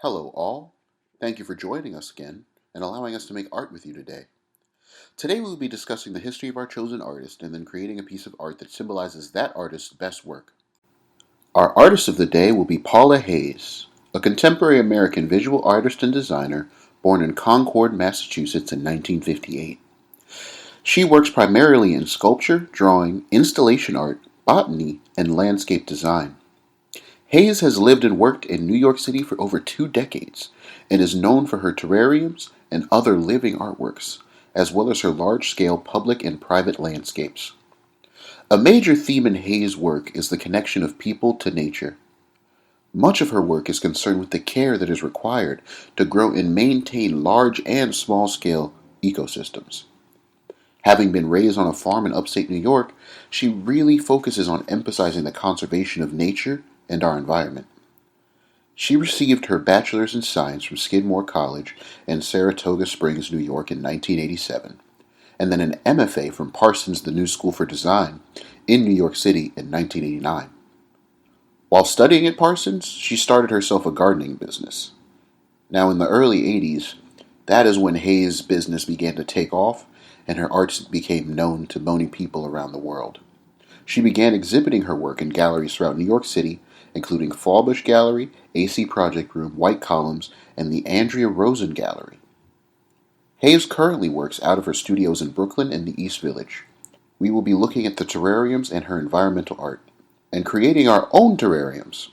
Hello, all. Thank you for joining us again and allowing us to make art with you today. Today, we will be discussing the history of our chosen artist and then creating a piece of art that symbolizes that artist's best work. Our artist of the day will be Paula Hayes, a contemporary American visual artist and designer born in Concord, Massachusetts in 1958. She works primarily in sculpture, drawing, installation art, botany, and landscape design. Hayes has lived and worked in New York City for over 2 decades and is known for her terrariums and other living artworks, as well as her large-scale public and private landscapes. A major theme in Hayes' work is the connection of people to nature. Much of her work is concerned with the care that is required to grow and maintain large and small-scale ecosystems. Having been raised on a farm in upstate New York, she really focuses on emphasizing the conservation of nature and our environment. She received her bachelor's in science from Skidmore College in Saratoga Springs, New York in 1987, and then an MFA from Parsons The New School for Design in New York City in 1989. While studying at Parsons, she started herself a gardening business. Now in the early 80s, that is when Hayes' business began to take off and her arts became known to many people around the world. She began exhibiting her work in galleries throughout New York City, including Fallbush Gallery, AC Project Room, White Columns, and the Andrea Rosen Gallery. Hayes currently works out of her studios in Brooklyn and the East Village. We will be looking at the terrariums and her environmental art, and creating our own terrariums.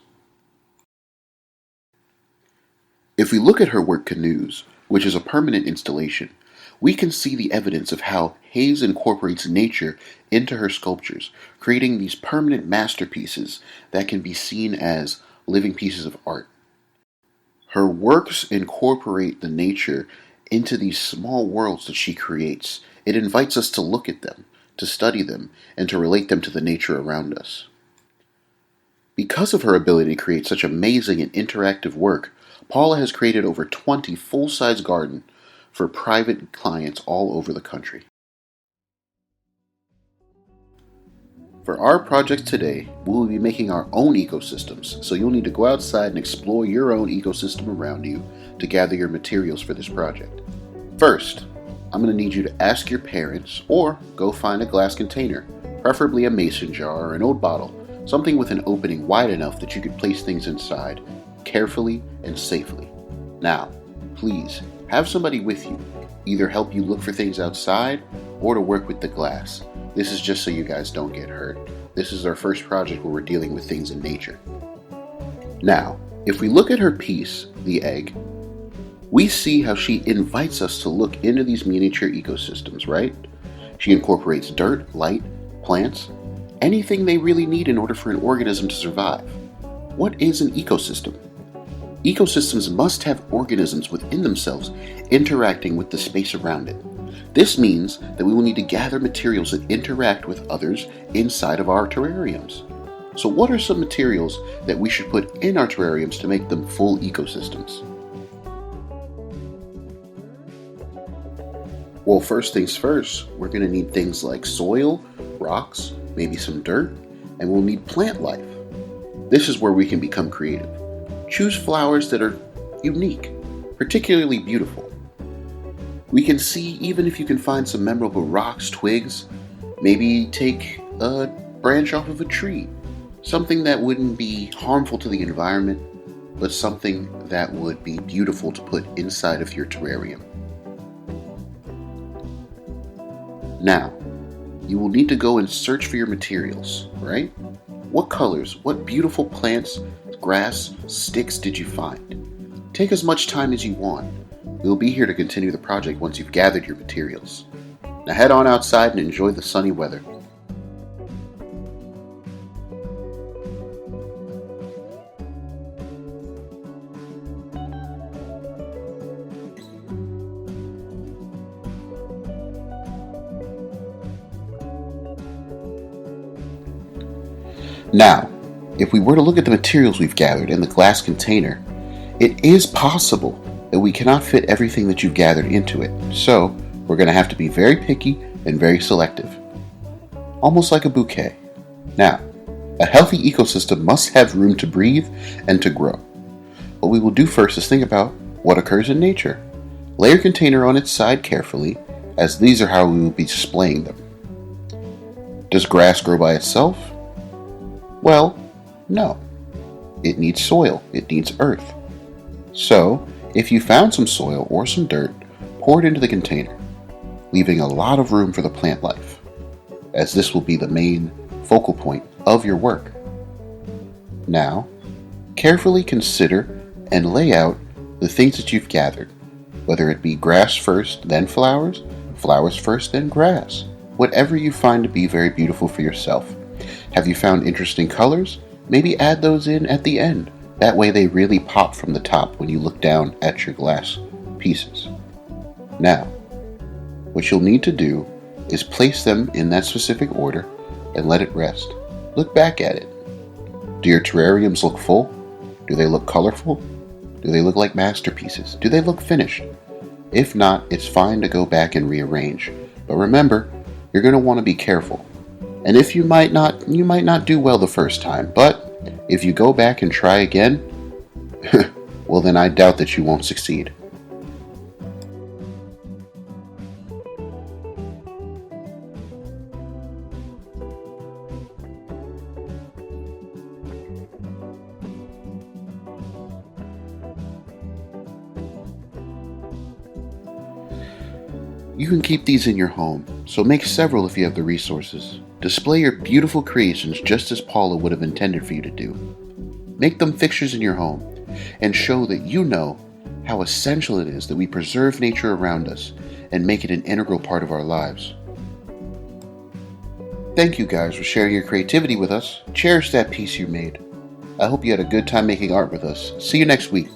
If we look at her work Canoes, which is a permanent installation, we can see the evidence of how Hayes incorporates nature into her sculptures, creating these permanent masterpieces that can be seen as living pieces of art. Her works incorporate the nature into these small worlds that she creates. It invites us to look at them, to study them, and to relate them to the nature around us. Because of her ability to create such amazing and interactive work, Paula has created over 20 full-size gardens for private clients all over the country. For our project today, we will be making our own ecosystems, so you'll need to go outside and explore your own ecosystem around you to gather your materials for this project. First, I'm going to need you to ask your parents or go find a glass container, preferably a mason jar or an old bottle, something with an opening wide enough that you could place things inside carefully and safely. Now, please, have somebody with you, either help you look for things outside or to work with the glass. This is just so you guys don't get hurt. This is our first project where we're dealing with things in nature. Now, if we look at her piece, the egg, we see how she invites us to look into these miniature ecosystems, right? She incorporates dirt, light, plants, anything they really need in order for an organism to survive. What is an ecosystem? Ecosystems must have organisms within themselves interacting with the space around it. This means that we will need to gather materials that interact with others inside of our terrariums. So what are some materials that we should put in our terrariums to make them full ecosystems? Well, first things first, we're going to need things like soil, rocks, maybe some dirt, and we'll need plant life. This is where we can become creative. Choose flowers that are unique, particularly beautiful. We can see even if you can find some memorable rocks, twigs, maybe take a branch off of a tree. Something that wouldn't be harmful to the environment, but something that would be beautiful to put inside of your terrarium. Now, you will need to go and search for your materials, right? What colors, what beautiful plants, grass, sticks did you find? Take as much time as you want. We'll be here to continue the project once you've gathered your materials. Now head on outside and enjoy the sunny weather. Now, if we were to look at the materials we've gathered in the glass container, it is possible that we cannot fit everything that you've gathered into it, so we're going to have to be very picky and very selective. Almost like a bouquet. Now, a healthy ecosystem must have room to breathe and to grow. What we will do first is think about what occurs in nature. Lay your container on its side carefully, as these are how we will be displaying them. Does grass grow by itself? Well, no. It needs soil, it needs earth. So, if you found some soil or some dirt, pour it into the container, leaving a lot of room for the plant life, as this will be the main focal point of your work. Now, carefully consider and lay out the things that you've gathered, whether it be grass first, then flowers, flowers first, then grass, whatever you find to be very beautiful for yourself. Have you found interesting colors? Maybe add those in at the end. That way they really pop from the top when you look down at your glass pieces. Now, what you'll need to do is place them in that specific order and let it rest. Look back at it. Do your terrariums look full? Do they look colorful? Do they look like masterpieces? Do they look finished? If not, it's fine to go back and rearrange. But remember, you're going to want to be careful. And if you might not do well the first time, but if you go back and try again, well then I doubt that you won't succeed. You can keep these in your home, so make several if you have the resources. Display your beautiful creations just as Paula would have intended for you to do. Make them fixtures in your home, and show that you know how essential it is that we preserve nature around us and make it an integral part of our lives. Thank you guys for sharing your creativity with us. Cherish that piece you made. I hope you had a good time making art with us. See you next week.